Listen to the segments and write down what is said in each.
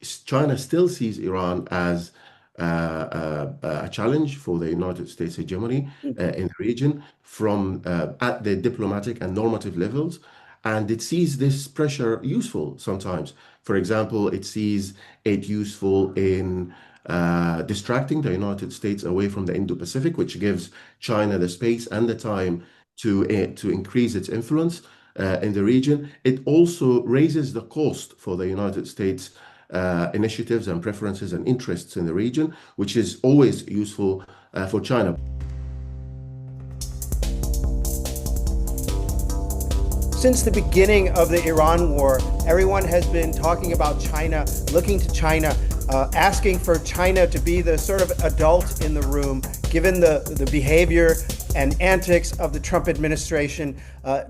China still sees Iran as a challenge for the United States hegemony in the region from at the diplomatic and normative levels. And it sees this pressure useful sometimes. For example, it sees it useful in distracting the United States away from the Indo-Pacific, which gives China the space and the time to increase its influence in the region. It also raises the cost for the United States initiatives and preferences and interests in the region, which is always useful for China. Since the beginning of the Iran war, everyone has been talking about China, looking to China, asking for China to be the sort of adult in the room, given the behavior and antics of the Trump administration.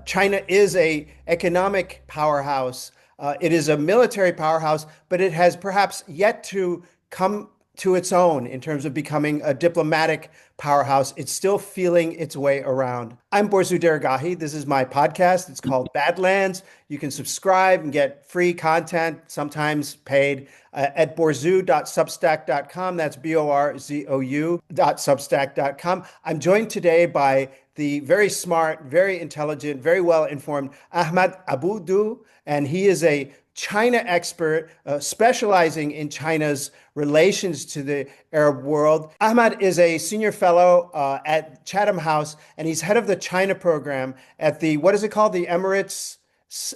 China is an economic powerhouse. It is a military powerhouse, but it has perhaps yet to come to its own in terms of becoming a diplomatic powerhouse. It's still feeling its way around. I'm Borzu Deragahi. This is my podcast. It's called Badlands. You can subscribe and get free content, sometimes paid, at borzu.substack.com. That's BORZOU.substack.com. I'm joined today by the very smart, very intelligent, very well-informed Ahmad Abudu, and he is a China expert specializing in China's relations to the Arab world. Ahmad is a senior fellow at Chatham House, and he's head of the China program at the, what is it called? The Emirates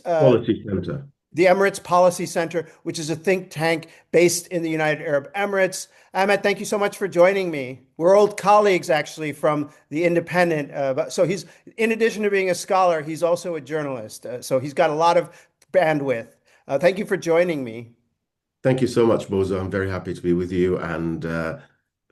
Policy Center. The Emirates Policy Center, which is a think tank based in the United Arab Emirates. Ahmad, thank you so much for joining me. We're old colleagues, actually, from The Independent. So he's, in addition to being a scholar, he's also a journalist. So he's got a lot of bandwidth. Thank you for joining me. Thank you so much, Bozo. I'm very happy to be with you, and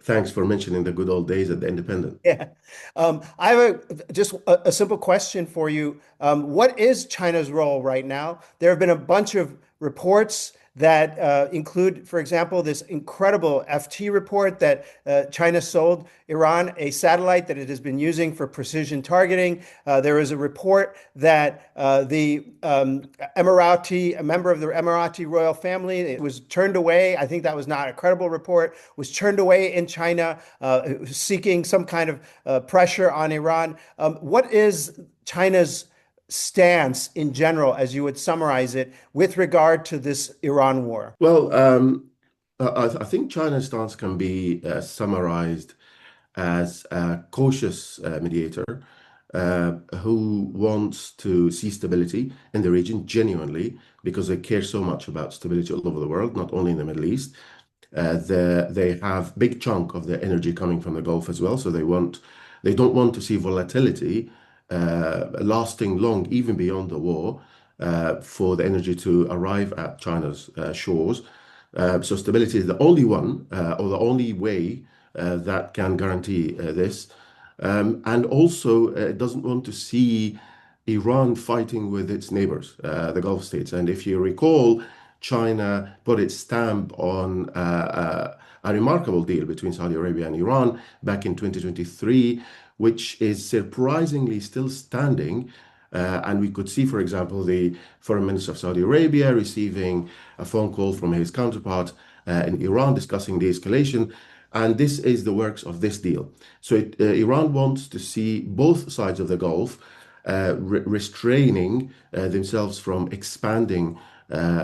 thanks for mentioning the good old days at the Independent. Yeah. I have just a simple question for you. What is China's role right now? There have been a bunch of reports that include, for example, this incredible FT report that China sold Iran a satellite that it has been using for precision targeting. There is a report that the Emirati, a member of the Emirati royal family, it was turned away. I think that was not a credible report, was turned away in China, seeking some kind of pressure on Iran. What is China's stance in general, as you would summarize it, with regard to this Iran war? Well, I think China's stance can be summarized as a cautious mediator who wants to see stability in the region genuinely because they care so much about stability all over the world, not only in the Middle East. They have big chunk of their energy coming from the Gulf as well, so they don't want to see volatility lasting long, even beyond the war, for the energy to arrive at China's shores. So stability is the only one or the only way that can guarantee this. And also, it doesn't want to see Iran fighting with its neighbors, the Gulf states. And if you recall, China put its stamp on a remarkable deal between Saudi Arabia and Iran back in 2023, which is surprisingly still standing. And we could see, for example, the foreign minister of Saudi Arabia receiving a phone call from his counterpart in Iran discussing the escalation. And this is the works of this deal. So Iran wants to see both sides of the Gulf restraining themselves from expanding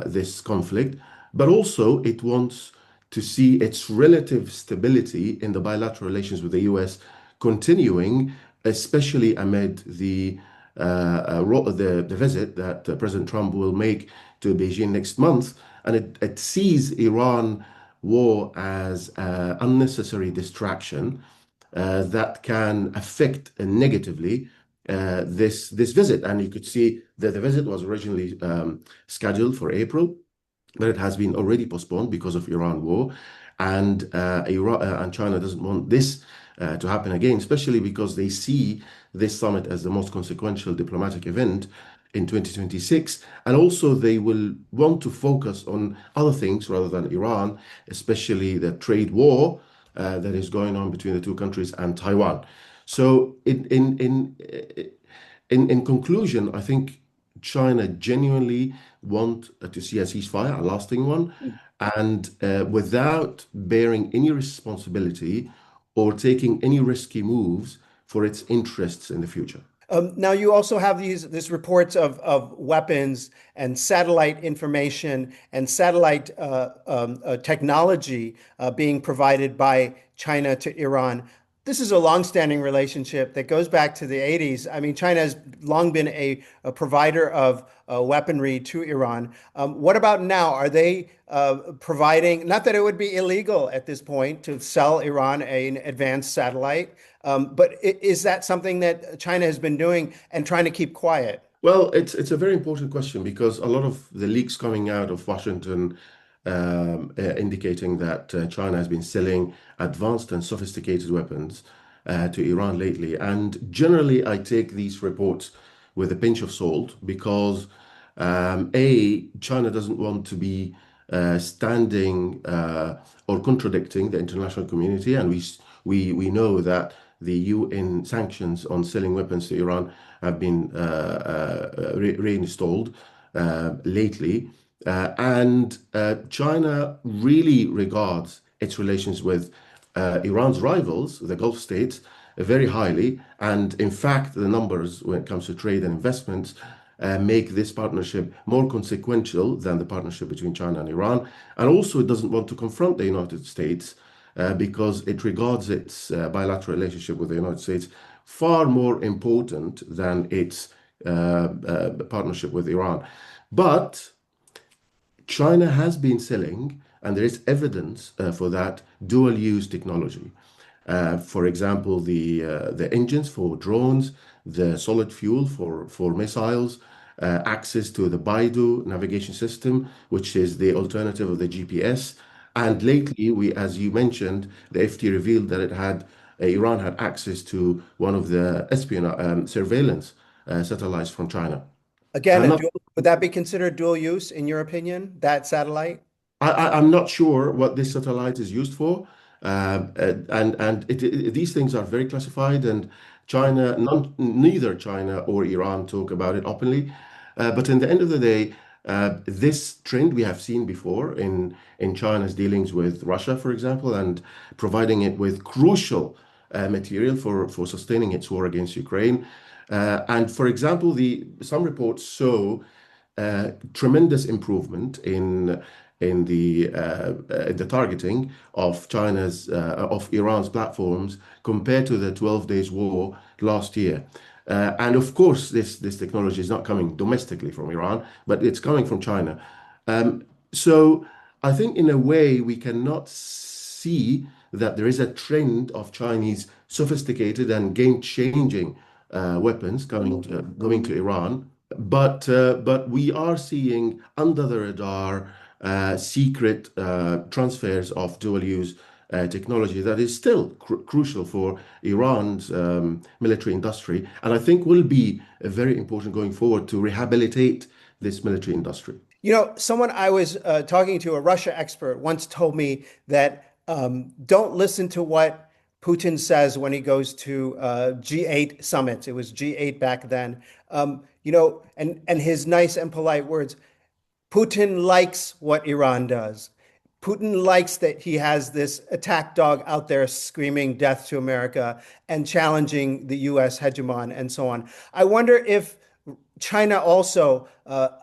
this conflict, but also it wants to see its relative stability in the bilateral relations with the US continuing, especially amid the visit that President Trump will make to Beijing next month. And it sees Iran war as an unnecessary distraction that can affect negatively this visit. And you could see that the visit was originally scheduled for April, but it has been already postponed because of Iran war. And China doesn't want this to happen again, especially because they see this summit as the most consequential diplomatic event in 2026. And also they will want to focus on other things rather than Iran, especially the trade war that is going on between the two countries and Taiwan. So in conclusion, I think China genuinely want to see a ceasefire, a lasting one, and without bearing any responsibility or taking any risky moves for its interests in the future. Now you also have these reports of weapons and satellite information and satellite technology being provided by China to Iran. This is a longstanding relationship that goes back to the 80s. I mean, China has long been a provider of weaponry to Iran. What about now? Are they providing, not that it would be illegal at this point to sell Iran an advanced satellite, but is that something that China has been doing and trying to keep quiet? Well, it's a very important question because a lot of the leaks coming out of Washington indicating that China has been selling advanced and sophisticated weapons to Iran lately. And generally, I take these reports with a pinch of salt because A, China doesn't want to be standing or contradicting the international community, and we know that the UN sanctions on selling weapons to Iran have been reinstalled lately. And China really regards its relations with Iran's rivals, the Gulf states, very highly. And in fact, the numbers when it comes to trade and investments make this partnership more consequential than the partnership between China and Iran. And also, it doesn't want to confront the United States because it regards its bilateral relationship with the United States far more important than its partnership with Iran. But China has been selling, and there is evidence for that, dual use technology. For example, the engines for drones, the solid fuel for missiles, access to the Baidu navigation system, which is the alternative of the GPS. And lately, as you mentioned, the FT revealed that Iran had access to one of the espionage surveillance satellites from China. Again, I'm not would that be considered dual use in your opinion, that satellite? I'm not sure what this satellite is used for, and these things are very classified, and neither China or Iran talk about it openly. But in the end of the day, this trend we have seen before in China's dealings with Russia, for example, and providing it with crucial material for sustaining its war against Ukraine. And for example, some reports show tremendous improvement in the targeting of of Iran's platforms compared to the 12 days war last year. And of course, this technology is not coming domestically from Iran, but it's coming from China. So I think in a way we cannot see that there is a trend of Chinese sophisticated and game-changing weapons going to Iran. But we are seeing under the radar secret transfers of dual use technology that is still crucial for Iran's military industry, and I think will be very important going forward to rehabilitate this military industry. You know, someone I was talking to, a Russia expert, once told me that don't listen to what Putin says when he goes to G8 summits. It was G8 back then. And his nice and polite words. Putin likes what Iran does. Putin likes that he has this attack dog out there screaming death to America and challenging the US hegemon and so on. I wonder if China also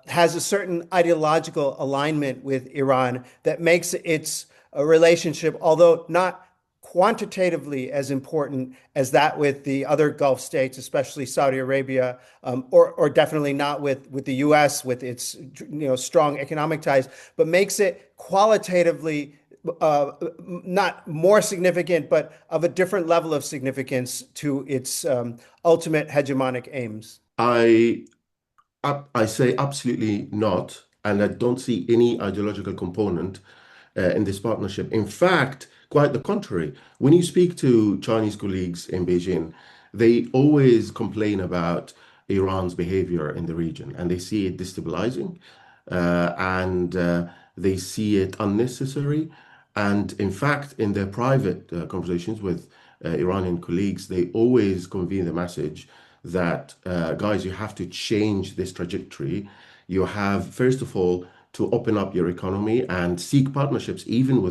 has a certain ideological alignment with Iran that makes its relationship, although not quantitatively as important as that with the other Gulf states, especially Saudi Arabia, or definitely not with the U.S. with its strong economic ties, but makes it qualitatively not more significant, but of a different level of significance to its ultimate hegemonic aims. I I say absolutely not, and I don't see any ideological component in this partnership. In fact, quite the contrary. When you speak to Chinese colleagues in Beijing, they always complain about Iran's behavior in the region, and they see it destabilizing, and they see it unnecessary. And in fact, in their private conversations with Iranian colleagues, they always convey the message that, guys, you have to change this trajectory. You have, first of all, to open up your economy and seek partnerships, even with